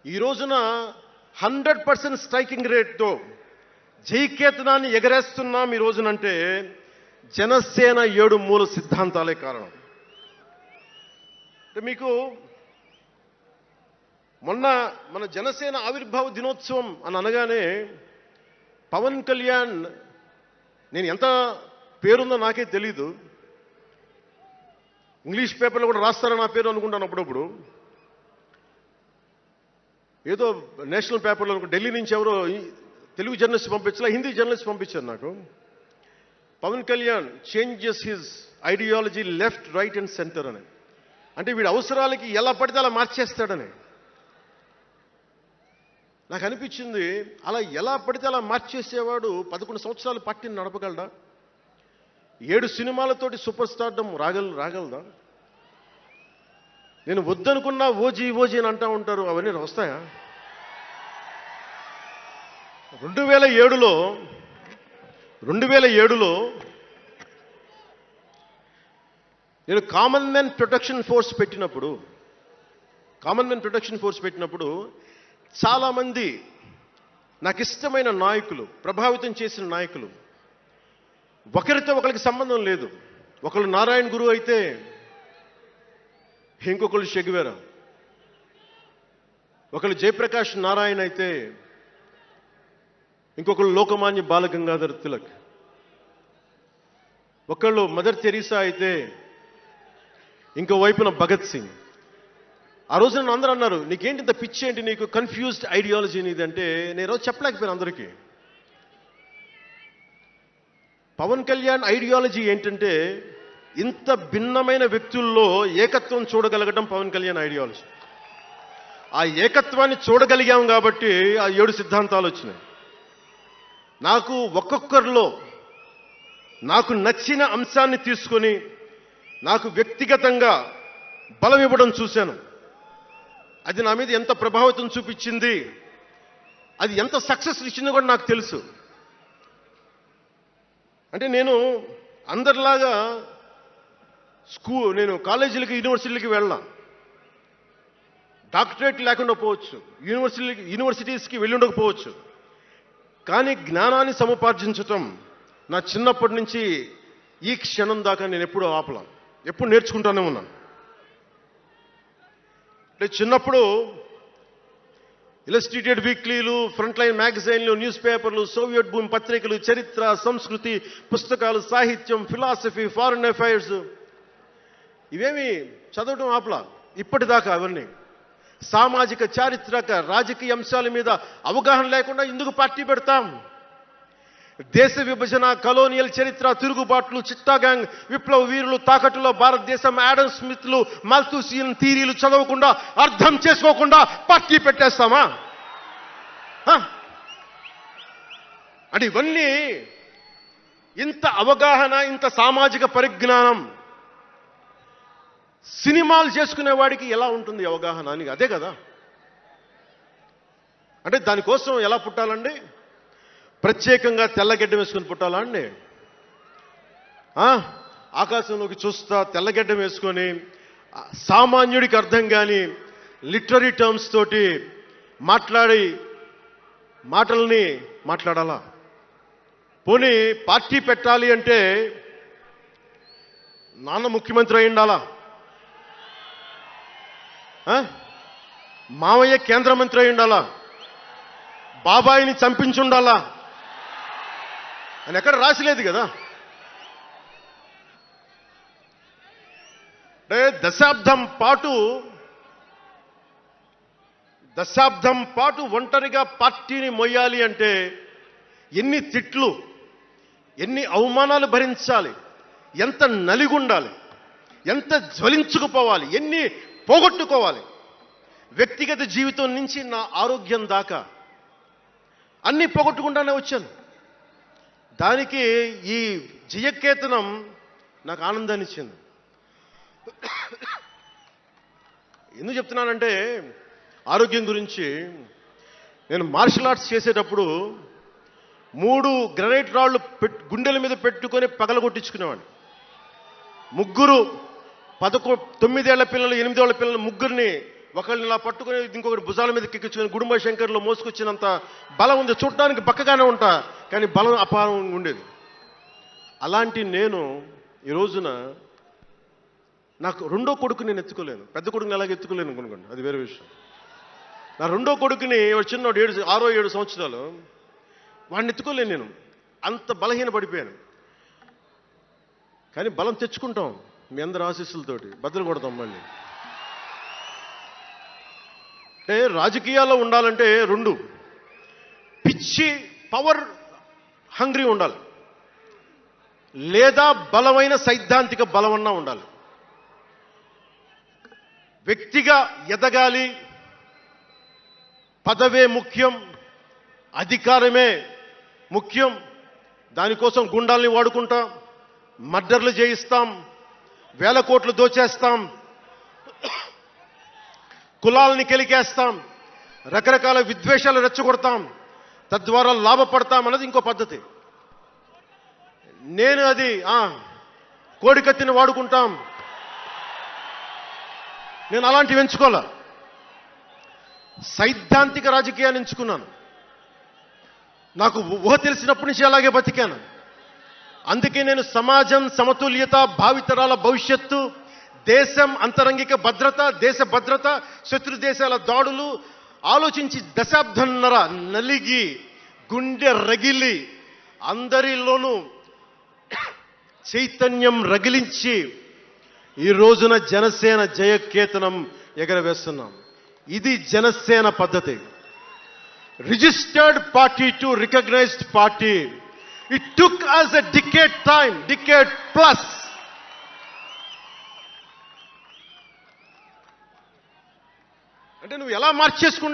ఈ రోజున 100% స్ట్రైకింగ్ రేట్తో జైకేతనాన్ని ఎగరేస్తున్నాం ఈ రోజునంటే జనసేన 7 మూల సిద్ధాంతాలే కారణం. అంటే మీకు మొన్న మన జనసేన ఆవిర్భావ దినోత్సవం అని అనగానే పవన్ కళ్యాణ్, నేను ఎంత పేరుందో నాకే తెలీదు, ఇంగ్లీష్ పేపర్లో కూడా రాస్తారని నా పేరు అనుకుంటాను అప్పుడప్పుడు. ఏదో నేషనల్ పేపర్లో ఢిల్లీ నుంచి ఎవరో తెలుగు జర్నలిస్ట్ పంపించలే, హిందీ జర్నలిస్ట్ పంపించారు నాకు. Pawan Kalyan changes his ideology left, right and centre అని. అంటే వీడి అవసరాలకి ఎలా పడితే అలా మార్చేస్తాడని నాకు అనిపించింది. అలా ఎలా పడితే అలా మార్చేసేవాడు 11 సంవత్సరాలు పార్టీని నడపగలడా? 7 సినిమాలతోటి సూపర్ స్టార్డమ్ రాగలదా? నేను వద్దనుకున్నా ఓజీ అని అంటూ ఉంటారు, అవన్నీ వస్తాయా? 2007లో నేను కామన్మెన్ ప్రొటెక్షన్ ఫోర్స్ పెట్టినప్పుడు చాలామంది నాకు ఇష్టమైన నాయకులు, ప్రభావితం చేసిన నాయకులు, ఒకరితో ఒకరికి సంబంధం లేదు. ఒకరు నారాయణ గురు అయితే ఇంకొకరు షెగువేరా, ఒకరు జయప్రకాష్ నారాయణ అయితే ఇంకొకరు లోకమాన్య బాలగంగాధర్ తిలక్, ఒకళ్ళు మదర్ తెరీసా అయితే ఇంకో వైపున భగత్ సింగ్. ఆ రోజు నన్ను అందరూ అన్నారు, నీకేంటి ఇంత పిచ్చి ఏంటి, నీకు కన్ఫ్యూజ్డ్ ఐడియాలజీ నీది అంటే నేను రోజు చెప్పలేకపోయాను అందరికీ. పవన్ కళ్యాణ్ ఐడియాలజీ ఏంటంటే ఇంత భిన్నమైన వ్యక్తుల్లో ఏకత్వం చూడగలగడం పవన్ కళ్యాణ్ ఐడియాలజీ. ఆ ఏకత్వాన్ని చూడగలిగాం కాబట్టి ఆ 7 సిద్ధాంతాలు వచ్చినాయి. నాకు ఒక్కొక్కరిలో నాకు నచ్చిన అంశాన్ని తీసుకొని నాకు వ్యక్తిగతంగా బలం ఇవ్వడం చూశాను. అది నా మీద ఎంత ప్రభావితం చూపించింది, అది ఎంత సక్సెస్ ఇచ్చిందో కూడా నాకు తెలుసు. అంటే నేను అందరిలాగా నేను కాలేజీలకి యూనివర్సిటీలకి వెళ్ళా, డాక్టరేట్ లేకుండా పోవచ్చు, యూనివర్సిటీస్కి వెళ్ళి ఉండకపోవచ్చు, కానీ జ్ఞానాన్ని సముపార్జించటం నా చిన్నప్పటి నుంచి ఈ క్షణం దాకా నేను ఎప్పుడూ ఆపలా, ఎప్పుడు నేర్చుకుంటానే ఉన్నాను. అంటే చిన్నప్పుడు ఇలస్ట్రేటెడ్ వీక్లీలు, ఫ్రంట్ లైన్ మ్యాగజైన్లు, న్యూస్ పేపర్లు, సోవియట్ భూమి పత్రికలు, చరిత్ర, సంస్కృతి పుస్తకాలు, సాహిత్యం, ఫిలాసఫీ, ఫారిన్ అఫైర్స్ ఇవేమి చదవడం ఆపలా ఇప్పటిదాకా. అవన్నీ సామాజిక, చారిత్రక, రాజకీయ అంశాల మీద అవగాహన లేకుండా ఎందుకు పార్టీ పెడతాం? దేశ విభజన, కలోనియల్ చరిత్ర, తిరుగుబాట్లు, చిట్టాగ్యాంగ్, విప్లవ వీరులు, తాకట్టులో భారతదేశం, యాడమ్ స్మిత్లు, మాల్థూసియన్ థీరీలు చదవకుండా, అర్థం చేసుకోకుండా పార్టీ పెట్టేస్తామా? అంటే ఇవన్నీ ఇంత అవగాహన, ఇంత సామాజిక పరిజ్ఞానం సినిమాలు చేసుకునే వాడికి ఎలా ఉంటుంది అవగాహన అని? అదే కదా. అంటే దానికోసం ఎలా పుట్టాలండి? ప్రత్యేకంగా తెల్లగడ్డ వేసుకొని పుట్టాలా అండి? ఆకాశంలోకి చూస్తా తెల్లగడ్డ వేసుకొని సామాన్యుడికి అర్థం కాని లిటరీ టర్మ్స్ తోటి మాటల్ని మాట్లాడాలా? పోనీ పార్టీ పెట్టాలి అంటే నాన్న ముఖ్యమంత్రి అయి ఉండాలా? మావయ్య కేంద్ర మంత్రి అయి ఉండాలా? బాబాయిని చంపించుండాలా అని ఎక్కడ రాసిలేదు కదా. అంటే దశాబ్దం పాటు ఒంటరిగా పార్టీని మొయ్యాలి అంటే ఎన్ని తిట్లు, ఎన్ని అవమానాలు భరించాలి, ఎంత నలిగుండాలి, ఎంత జ్వలించుకుపోవాలి, ఎన్ని పోగొట్టుకోవాలి. వ్యక్తిగత జీవితం నుంచి నా ఆరోగ్యం దాకా అన్నీ పోగొట్టుకుంటానే వచ్చాను. దానికి ఈ జయకేతనం నాకు ఆనందాన్ని ఇచ్చింది. ఎందుకు చెప్తున్నానంటే ఆరోగ్యం గురించి. నేను మార్షల్ ఆర్ట్స్ చేసేటప్పుడు 3 గ్రనైట్ రాళ్ళు గుండెల మీద పెట్టుకొని పగలగొట్టించుకునేవాడిని. 9 ఏళ్ల పిల్లలు, 8 ఏళ్ల పిల్లలు ముగ్గురిని ఒకళ్ళని ఇలా పట్టుకుని ఇంకొకటి భుజాల మీద ఎక్కించుకొని గుడుంబ శంకర్లో మోసుకొచ్చినంత బలం ఉంది. చూడడానికి బక్కగానే ఉంటా, కానీ బలం అపారం ఉండేది. అలాంటి నేను ఈ రోజున నాకు రెండో కొడుకు నేను ఎత్తుకోలేను. పెద్ద కొడుకుని ఎలాగ ఎత్తుకోలేను అనుకోండి, అది వేరే విషయం. నా రెండో కొడుకుని చిన్నోడు 6-7 సంవత్సరాలు, వాడిని ఎత్తుకోలేను నేను. అంత బలహీన పడిపోయాను. కానీ బలం తెచ్చుకుంటాం మీ అందరి ఆశీస్సులతోటి, బద్దలు కొడతాం మళ్ళీ. అంటే రాజకీయాల్లో ఉండాలంటే రెండు, పిచ్చి పవర్ హంగ్రీ ఉండాలి, లేదా బలమైన సైద్ధాంతిక బలమన్నా ఉండాలి. వ్యక్తిగా ఎదగాలి, పదవే ముఖ్యం, అధికారమే ముఖ్యం. దానికోసం గుండాల్ని వాడుకుంటాం, మర్డర్లు చేయిస్తాం, వేల కోట్లు దోచేస్తాం, కులాలని కెలికేస్తాం, రకరకాల విద్వేషాలు రెచ్చగొడతాం, తద్వారా లాభపడతాం అన్నది ఇంకో పద్ధతి. నేను అది కోడికత్తిని వాడుకుంటాం, నేను అలాంటివి ఎంచుకోలే. సైద్ధాంతిక రాజకీయాన్ని ఎంచుకున్నాను. నాకు ఊహ తెలిసినప్పటి నుంచి అలాగే బతికాను. అందుకే నేను సమాజం, సమతుల్యత, భావితరాల భవిష్యత్తు, దేశం అంతరంగిక భద్రత, దేశ భద్రత, శత్రు దేశాల దాడులు ఆలోచించి దశాబ్దంన్నర నలిగి గుండె రగిలి అందరిలోనూ చైతన్యం రగిలించి ఈ రోజున జనసేన జయకేతనం ఎగరవేస్తున్నాం. ఇది జనసేన పద్ధతి. Registered party to recognised party. It took us a decade plus. అంటే నువ్వు ఎలా మార్చేసుకుంటా